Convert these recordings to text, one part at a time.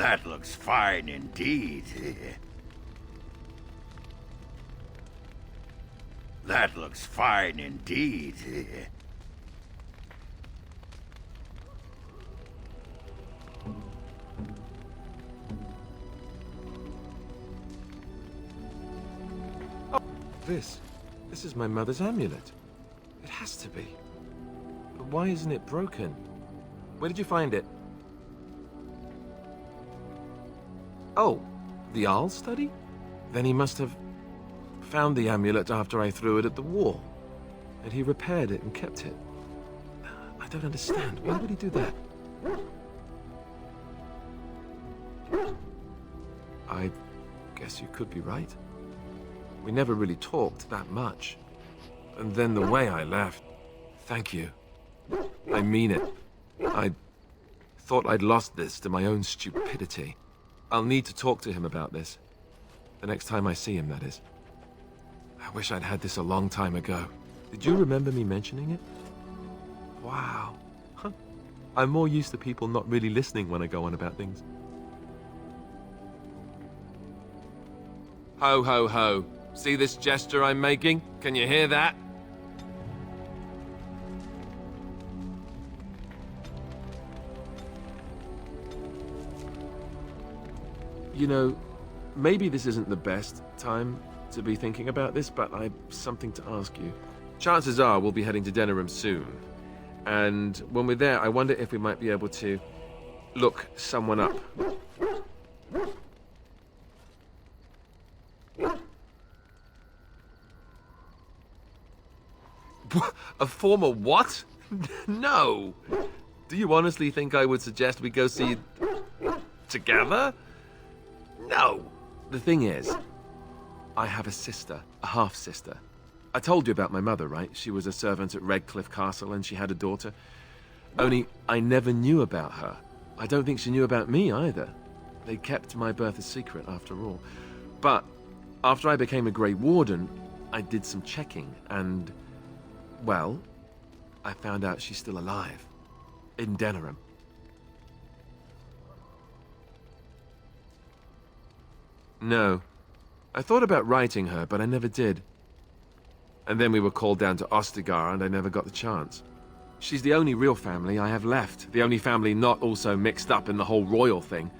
That looks fine indeed. That looks fine indeed. This is my mother's amulet. It has to be. But why isn't it broken? Where did you find it? Oh, the Arl's study? Then he must have found the amulet after I threw it at the wall. And he repaired it and kept it. I don't understand. Why would he do that? I guess you could be right. We never really talked that much. And then the way I left... Thank you. I mean it. I thought I'd lost this to my own stupidity. I'll need to talk to him about this. The next time I see him, that is. I wish I'd had this a long time ago. Did you remember me mentioning it? Wow. Huh. I'm more used to people not really listening when I go on about things. Ho, ho, ho. See this gesture I'm making? Can you hear that? You know, maybe this isn't the best time to be thinking about this, but I've something to ask you. Chances are we'll be heading to Denerim soon. And when we're there, I wonder if we might be able to look someone up. A former what? No! Do you honestly think I would suggest we go see... together? No! The thing is, I have a sister, a half-sister. I told you about my mother, right? She was a servant at Redcliffe Castle and she had a daughter. Only, I never knew about her. I don't think she knew about me either. They kept my birth a secret after all. But, after I became a Grey Warden, I did some checking and... well, I found out she's still alive. In Denerim. No. I thought about writing her, but I never did. And then we were called down to Ostagar, and I never got the chance. She's the only real family I have left. The only family not also mixed up in the whole royal thing.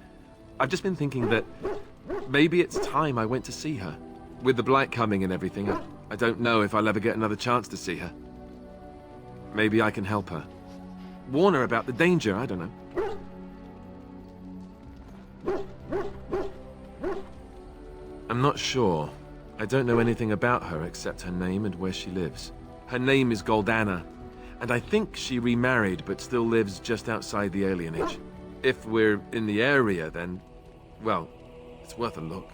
I've just been thinking that maybe it's time I went to see her. With the Blight coming and everything, I don't know if I'll ever get another chance to see her. Maybe I can help her. Warn her about the danger, I don't know. I'm not sure. I don't know anything about her except her name and where she lives. Her name is Goldana, and I think she remarried but still lives just outside the alienage. If we're in the area, then, well, it's worth a look.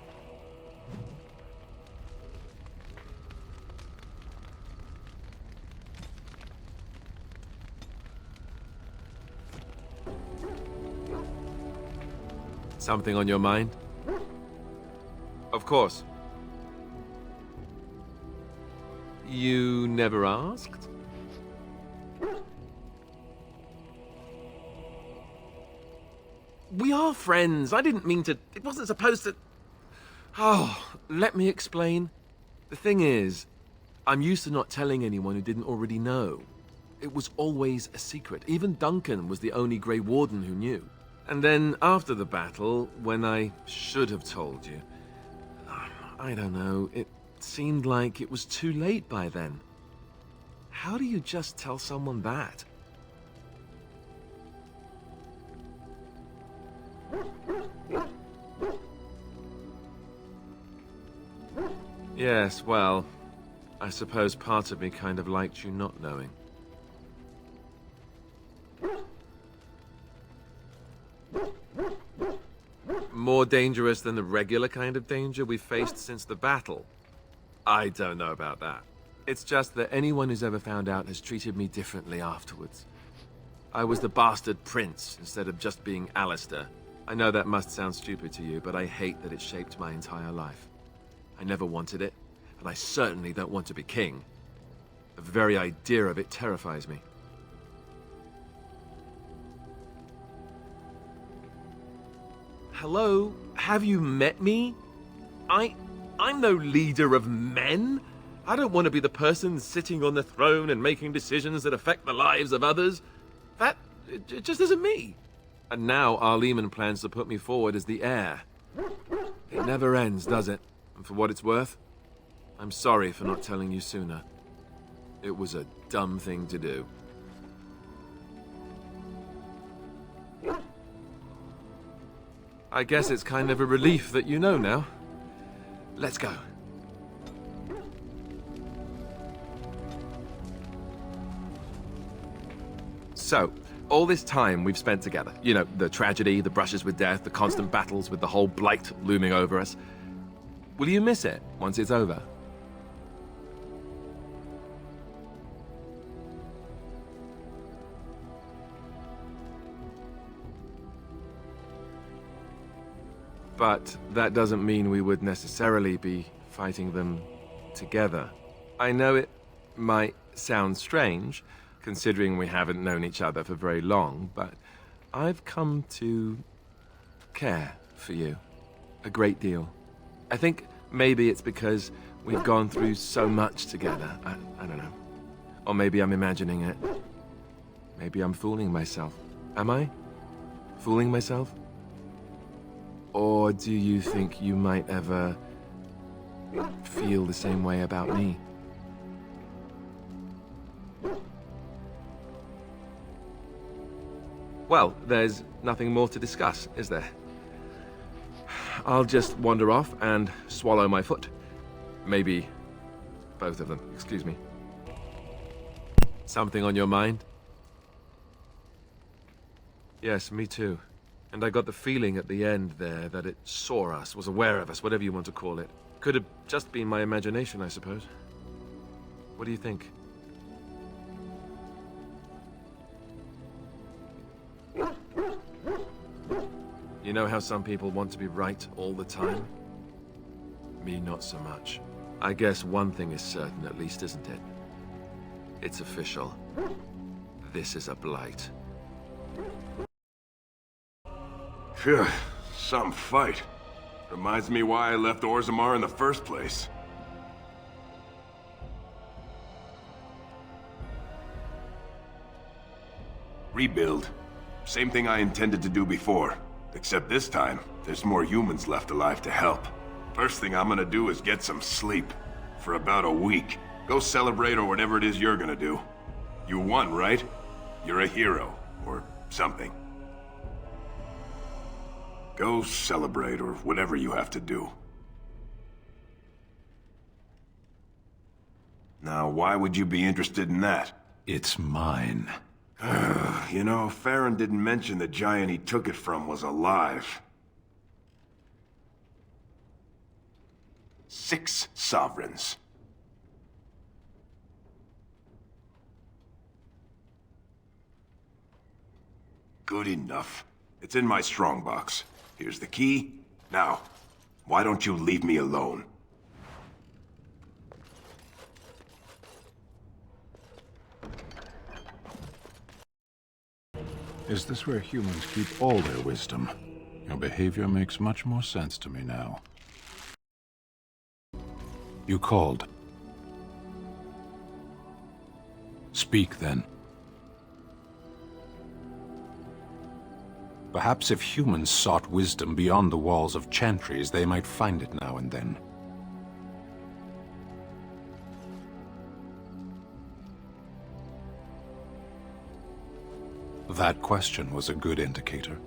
Something on your mind? Of course. You never asked? We are friends. I didn't mean to... It wasn't supposed to... Oh, let me explain. The thing is, I'm used to not telling anyone who didn't already know. It was always a secret. Even Duncan was the only Grey Warden who knew. And then, after the battle, when I should have told you... I don't know, it seemed like it was too late by then. How do you just tell someone that? Yes, well, I suppose part of me kind of liked you not knowing. More dangerous than the regular kind of danger we've faced since the battle? I don't know about that. It's just that anyone who's ever found out has treated me differently afterwards. I was the bastard prince instead of just being Alistair. I know that must sound stupid to you, but I hate that it shaped my entire life. I never wanted it, and I certainly don't want to be king. The very idea of it terrifies me. Hello? Have you met me? I'm no leader of men. I don't want to be the person sitting on the throne and making decisions that affect the lives of others. It just isn't me. And now Arleman plans to put me forward as the heir. It never ends, does it? And for what it's worth, I'm sorry for not telling you sooner. It was a dumb thing to do. I guess it's kind of a relief that you know now. Let's go. So, all this time we've spent together, you know, the tragedy, the brushes with death, the constant battles with the whole blight looming over us. Will you miss it once it's over? But that doesn't mean we would necessarily be fighting them together. I know it might sound strange, considering we haven't known each other for very long, but I've come to care for you a great deal. I think maybe it's because we've gone through so much together. I don't know. Or maybe I'm imagining it. Maybe I'm fooling myself. Am I? Fooling myself? Or do you think you might ever feel the same way about me? Well, there's nothing more to discuss, is there? I'll just wander off and swallow my foot. Maybe both of them, excuse me. Something on your mind? Yes, me too. And I got the feeling at the end there that it saw us, was aware of us, whatever you want to call it. Could have just been my imagination, I suppose. What do you think? You know how some people want to be right all the time? Me, not so much. I guess one thing is certain at least, isn't it? It's official. This is a blight. Phew, some fight. Reminds me why I left Orzammar in the first place. Rebuild. Same thing I intended to do before. Except this time, there's more humans left alive to help. First thing I'm gonna do is get some sleep. For about a week. Go celebrate or whatever it is you're gonna do. You won, right? You're a hero. Or something. Go celebrate, or whatever you have to do. Now, why would you be interested in that? It's mine. You know, Farron didn't mention the giant he took it from was alive. 6 sovereigns. Good enough. It's in my strongbox. Here's the key. Now, why don't you leave me alone? Is this where humans keep all their wisdom? Your behavior makes much more sense to me now. You called. Speak, then. Perhaps if humans sought wisdom beyond the walls of chantries, they might find it now and then. That question was a good indicator.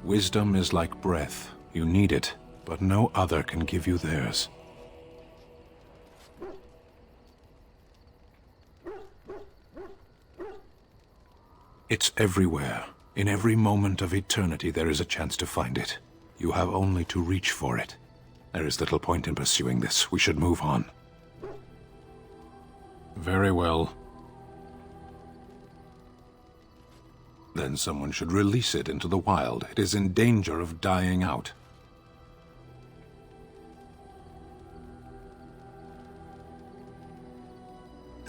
Wisdom is like breath. You need it, but no other can give you theirs. It's everywhere. In every moment of eternity, there is a chance to find it. You have only to reach for it. There is little point in pursuing this. We should move on. Very well. Then someone should release it into the wild. It is in danger of dying out.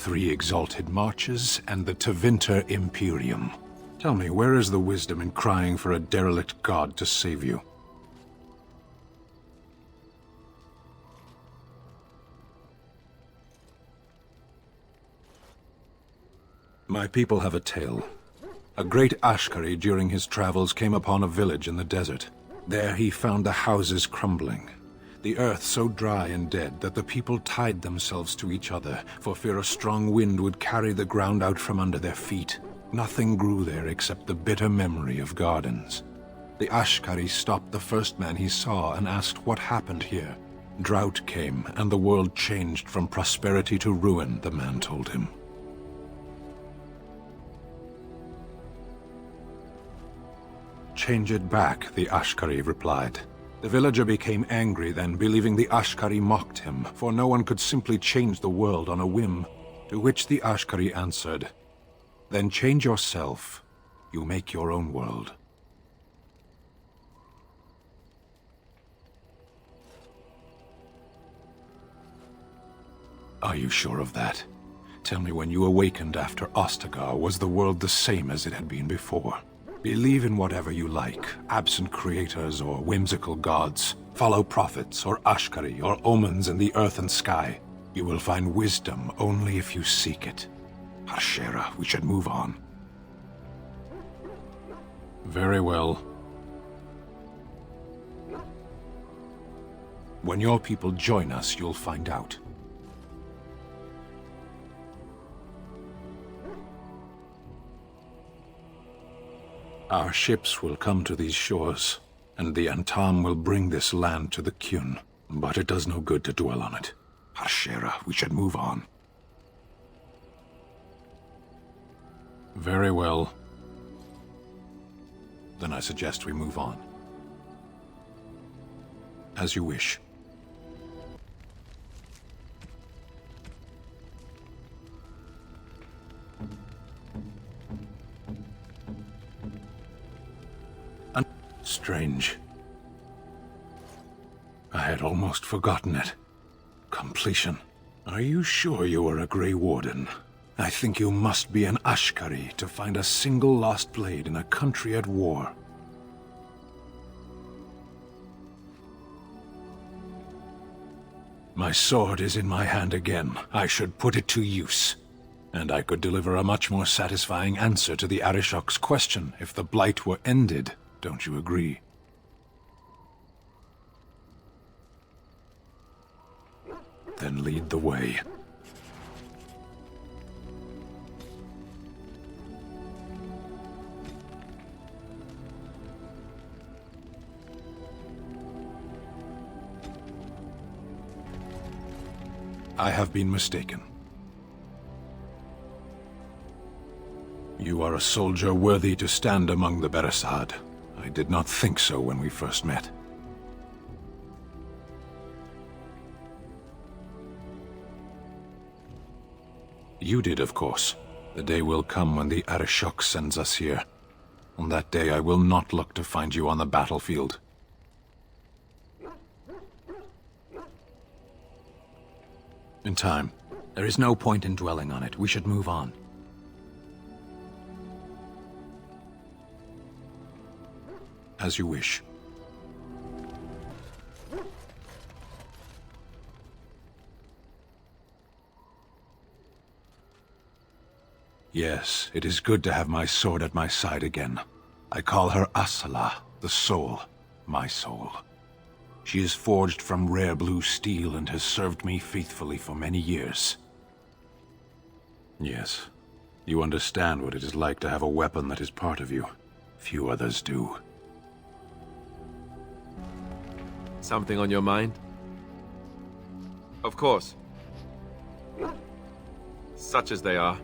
3 exalted marches, and the Tevinter Imperium. Tell me, where is the wisdom in crying for a derelict god to save you? My people have a tale. A great Ashkari during his travels came upon a village in the desert. There he found the houses crumbling, the earth so dry and dead that the people tied themselves to each other for fear a strong wind would carry the ground out from under their feet. Nothing grew there except the bitter memory of gardens. The Ashkari stopped the first man he saw and asked what happened here. Drought came, and the world changed from prosperity to ruin, the man told him. Change it back, the Ashkari replied. The villager became angry then, believing the Ashkari mocked him, for no one could simply change the world on a whim. To which the Ashkari answered, "Then change yourself. You make your own world." Are you sure of that? Tell me, when you awakened after Ostagar, was the world the same as it had been before? Believe in whatever you like, absent creators or whimsical gods. Follow prophets or Ashkari or omens in the earth and sky. You will find wisdom only if you seek it. Harshera, we should move on. Very well. When your people join us, you'll find out. Our ships will come to these shores, and the Antam will bring this land to the Kyun. But it does no good to dwell on it. Harshera, we should move on. Very well. Then I suggest we move on. As you wish. Strange. I had almost forgotten it. Completion. Are you sure you are a Grey Warden? I think you must be an Ashkari to find a single lost blade in a country at war. My sword is in my hand again. I should put it to use. And I could deliver a much more satisfying answer to the Arishok's question if the Blight were ended. Don't you agree? Then lead the way. I have been mistaken. You are a soldier worthy to stand among the Beresad. I did not think so when we first met. You did, of course. The day will come when the Arishok sends us here. On that day, I will not look to find you on the battlefield. In time. There is no point in dwelling on it. We should move on. As you wish. Yes, it is good to have my sword at my side again. I call her Asala, the soul, my soul. She is forged from rare blue steel and has served me faithfully for many years. Yes, you understand what it is like to have a weapon that is part of you. Few others do. Something on your mind? Of course. Such as they are.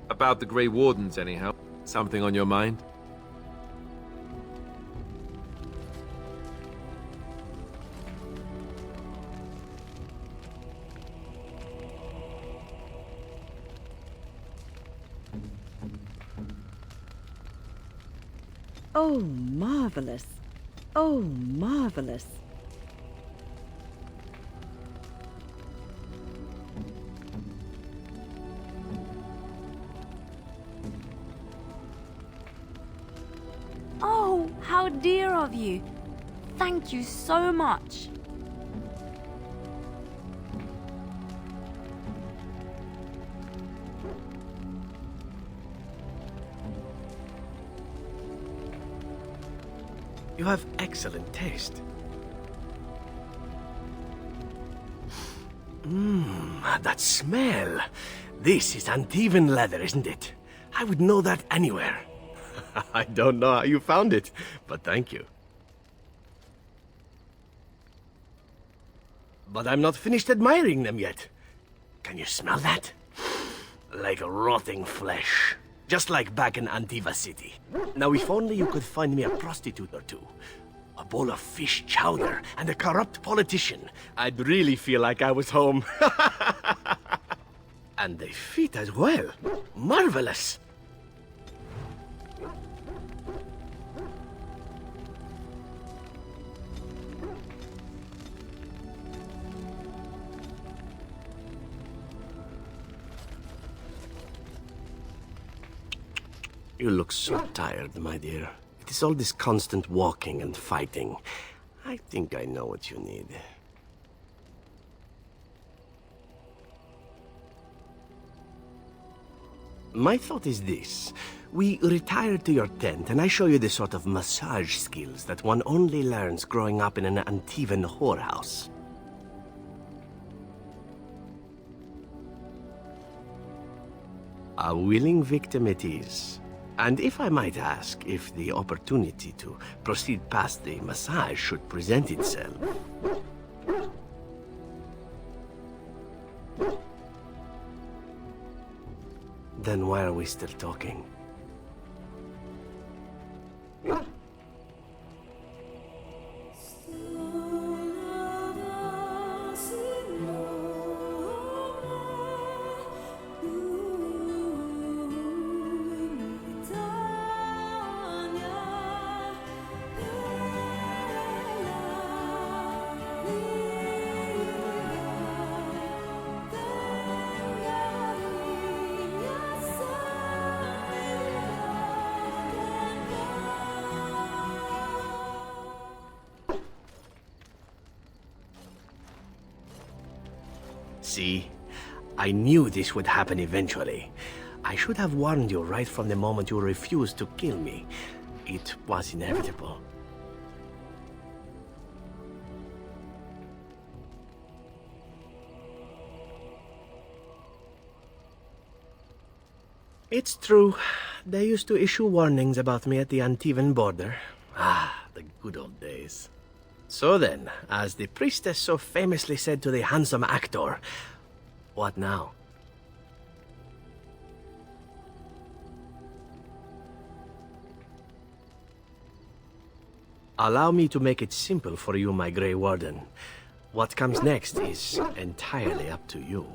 About the Grey Wardens, anyhow. Something on your mind? Oh, marvelous. Oh, marvelous. Oh, how dear of you. Thank you so much. You have excellent taste. That smell. This is Antivan leather, isn't it? I would know that anywhere. I don't know how you found it, but thank you. But I'm not finished admiring them yet. Can you smell that? Like rotting flesh. Just like back in Antiva City. Now, if only you could find me a prostitute or two, a bowl of fish chowder, and a corrupt politician, I'd really feel like I was home. And they fit as well. Marvelous. You look so tired, my dear. It is all this constant walking and fighting. I think I know what you need. My thought is this. We retire to your tent and I show you the sort of massage skills that one only learns growing up in an Antivan whorehouse. A willing victim it is. And if I might ask, if the opportunity to proceed past the massage should present itself... Then why are we still talking? See? I knew this would happen eventually. I should have warned you right from the moment you refused to kill me. It was inevitable. It's true. They used to issue warnings about me at the Antivan border. Ah, the good old days. So then, as the priestess so famously said to the handsome actor, what now? Allow me to make it simple for you, my Grey Warden. What comes next is entirely up to you.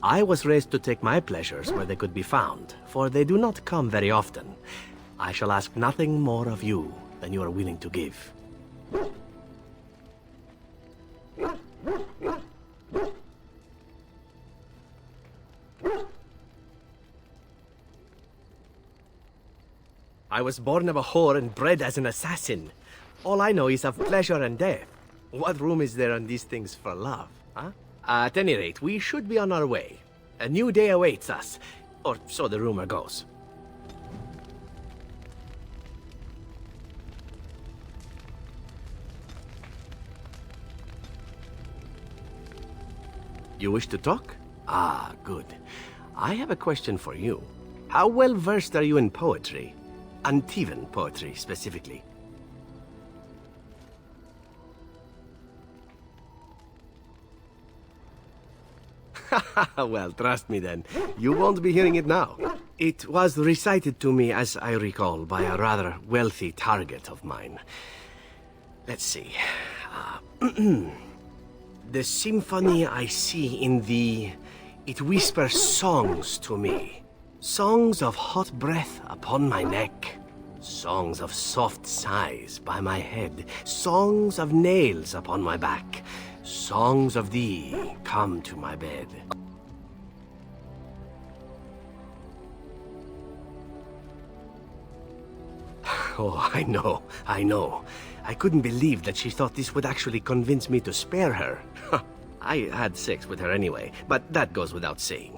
I was raised to take my pleasures where they could be found, for they do not come very often. I shall ask nothing more of you than you are willing to give. I was born of a whore and bred as an assassin. All I know is of pleasure and death. What room is there on these things for love, huh? At any rate, we should be on our way. A new day awaits us, or so the rumor goes. You wish to talk? Ah, good. I have a question for you. How well versed are you in poetry? Antivan poetry, specifically. Well, trust me then. You won't be hearing it now. It was recited to me, as I recall, by a rather wealthy target of mine. Let's see. The symphony I see in thee, it whispers songs to me. Songs of hot breath upon my neck. Songs of soft sighs by my head. Songs of nails upon my back. Songs of thee come to my bed. Oh, I know. I couldn't believe that she thought this would actually convince me to spare her. I had sex with her anyway, but that goes without saying.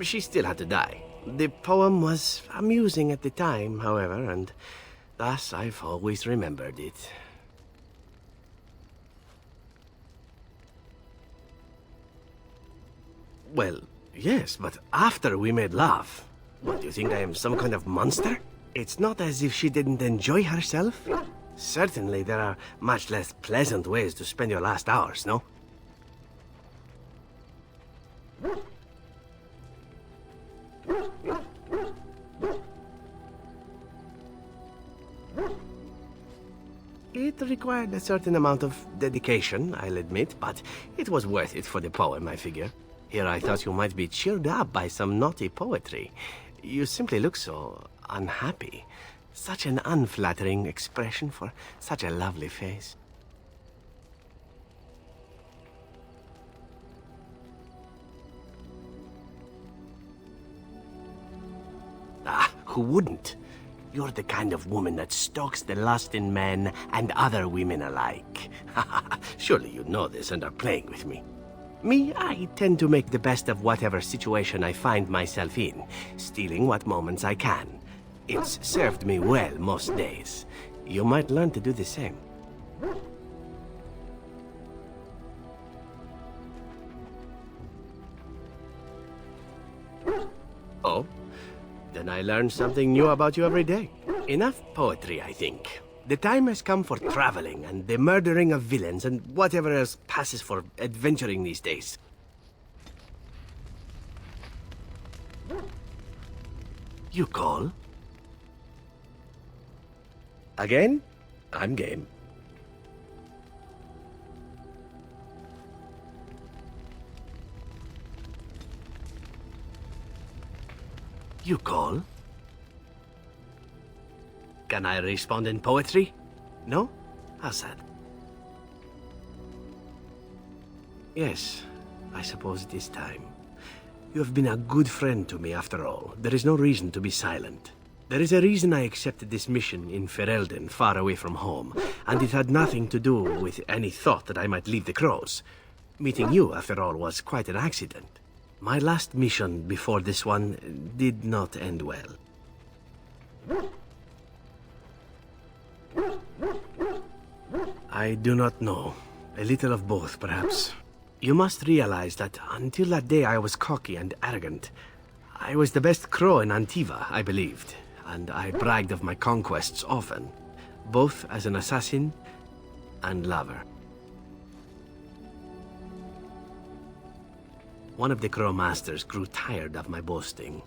She still had to die. The poem was amusing at the time, however, and thus I've always remembered it. Well, yes, but after we made love. What, do you think I am some kind of monster? It's not as if she didn't enjoy herself. Certainly there are much less pleasant ways to spend your last hours, no? It required a certain amount of dedication, I'll admit, but it was worth it for the poem, I figure. Here I thought you might be cheered up by some naughty poetry. You simply look so unhappy. Such an unflattering expression for such a lovely face. Ah, who wouldn't? You're the kind of woman that stokes the lust in men and other women alike. Surely you know this and are playing with me. Me, I tend to make the best of whatever situation I find myself in, stealing what moments I can. It's served me well most days. You might learn to do the same. Oh? Then I learn something new about you every day. Enough poetry, I think. The time has come for traveling and the murdering of villains and whatever else passes for adventuring these days. You call? Again? I'm game. You call? Can I respond in poetry? No? How's that? Yes, I suppose it is time. You have been a good friend to me after all. There is no reason to be silent. There is a reason I accepted this mission in Ferelden, far away from home, and it had nothing to do with any thought that I might leave the crows. Meeting you, after all, was quite an accident. My last mission before this one did not end well. I do not know. A little of both, perhaps. You must realize that until that day I was cocky and arrogant. I was the best crow in Antiva, I believed, and I bragged of my conquests often, both as an assassin and lover. One of the crow masters grew tired of my boasting.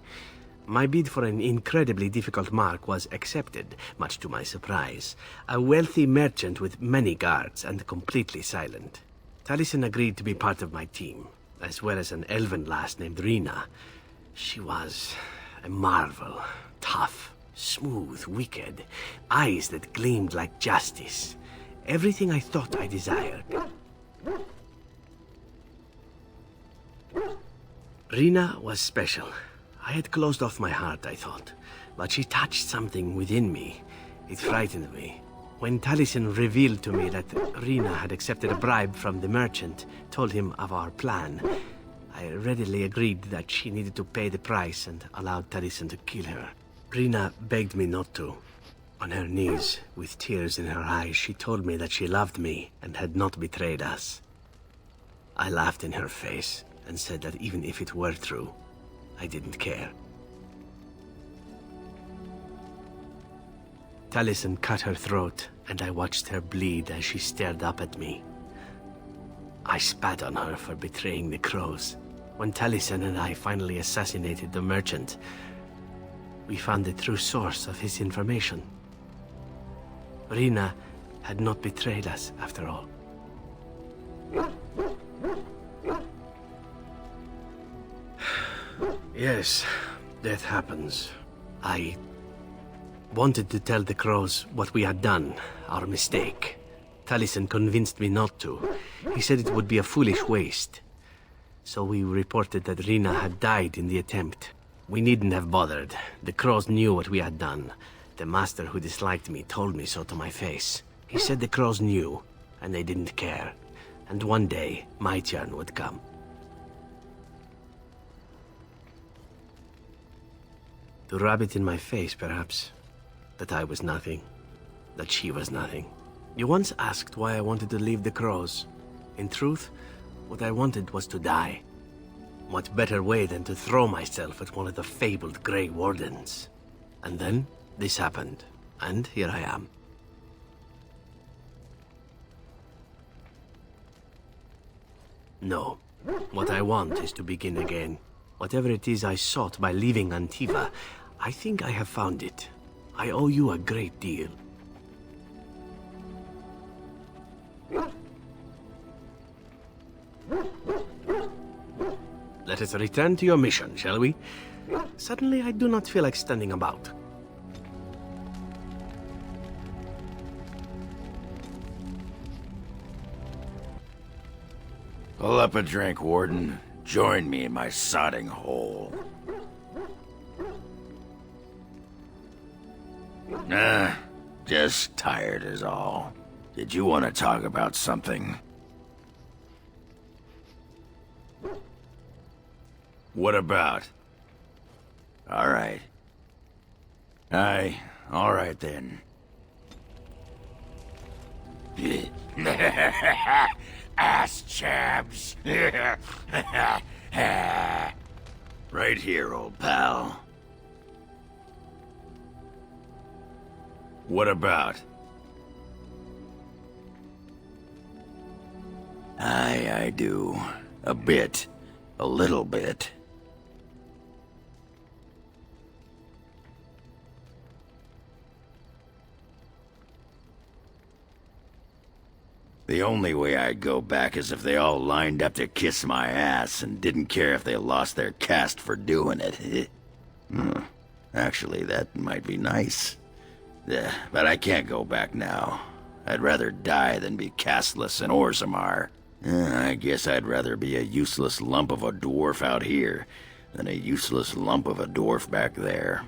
My bid for an incredibly difficult mark was accepted, much to my surprise. A wealthy merchant with many guards and completely silent. Taliesin agreed to be part of my team, as well as an elven lass named Rina. She was a marvel. Tough, smooth, wicked. Eyes that gleamed like justice. Everything I thought I desired. Rina was special. I had closed off my heart, I thought, but she touched something within me. It frightened me. When Taliesin revealed to me that Rina had accepted a bribe from the merchant, told him of our plan, I readily agreed that she needed to pay the price and allowed Taliesin to kill her. Rina begged me not to. On her knees, with tears in her eyes, she told me that she loved me and had not betrayed us. I laughed in her face and said that even if it were true, I didn't care. Taliesin cut her throat, and I watched her bleed as she stared up at me. I spat on her for betraying the crows. When Taliesin and I finally assassinated the merchant, we found the true source of his information. Rina had not betrayed us, after all. Yes, death happens. I wanted to tell the crows what we had done, our mistake. Taliesin convinced me not to. He said it would be a foolish waste. So we reported that Rina had died in the attempt. We needn't have bothered. The crows knew what we had done. The master who disliked me told me so to my face. He said the crows knew, and they didn't care. And one day, my turn would come. To rub it in my face, perhaps. That I was nothing. That she was nothing. You once asked why I wanted to leave the crows. In truth, what I wanted was to die. What better way than to throw myself at one of the fabled Grey Wardens? And then, this happened. And here I am. No. What I want is to begin again. Whatever it is I sought by leaving Antiva, I think I have found it. I owe you a great deal. Let us return to your mission, shall we? Suddenly, I do not feel like standing about. Pull up a drink, Warden. Join me in my sodding hole. Nah, just tired is all. Did you want to talk about something? What about? All right. Aye, all right then. Ass chabs. Right here, old pal. What about? Aye, I do. A bit. A little bit. The only way I'd go back is if they all lined up to kiss my ass and didn't care if they lost their caste for doing it. Actually, that might be nice. Yeah, but I can't go back now. I'd rather die than be casteless in Orzammar. I guess I'd rather be a useless lump of a dwarf out here than a useless lump of a dwarf back there.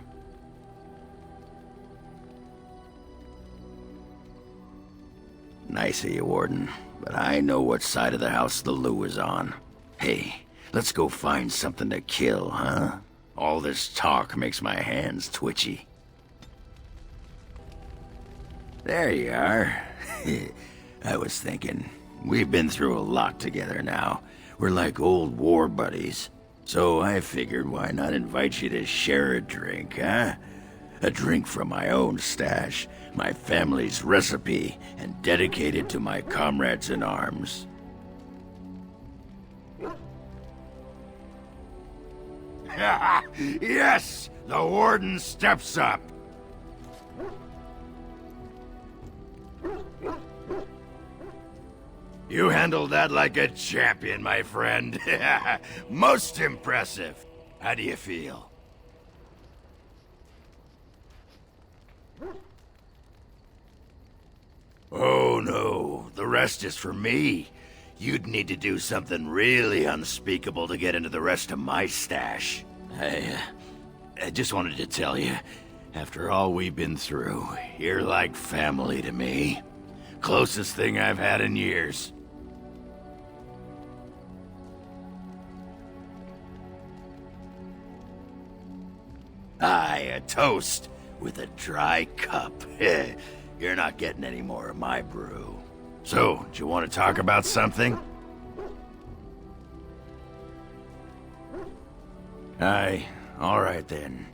Nice of you, Warden, but I know what side of the house the Lou is on. Hey, let's go find something to kill, huh? All this talk makes my hands twitchy. There you are. I was thinking, we've been through a lot together now. We're like old war buddies. So I figured why not invite you to share a drink, huh? A drink from my own stash, my family's recipe, and dedicated to my comrades in arms. Yes! The Warden steps up! You handled that like a champion, my friend. Most impressive. How do you feel? Oh no, the rest is for me. You'd need to do something really unspeakable to get into the rest of my stash. I just wanted to tell you, after all we've been through, you're like family to me. Closest thing I've had in years. Aye, a toast with a dry cup. You're not getting any more of my brew. So, do you want to talk about something? Aye, all right then.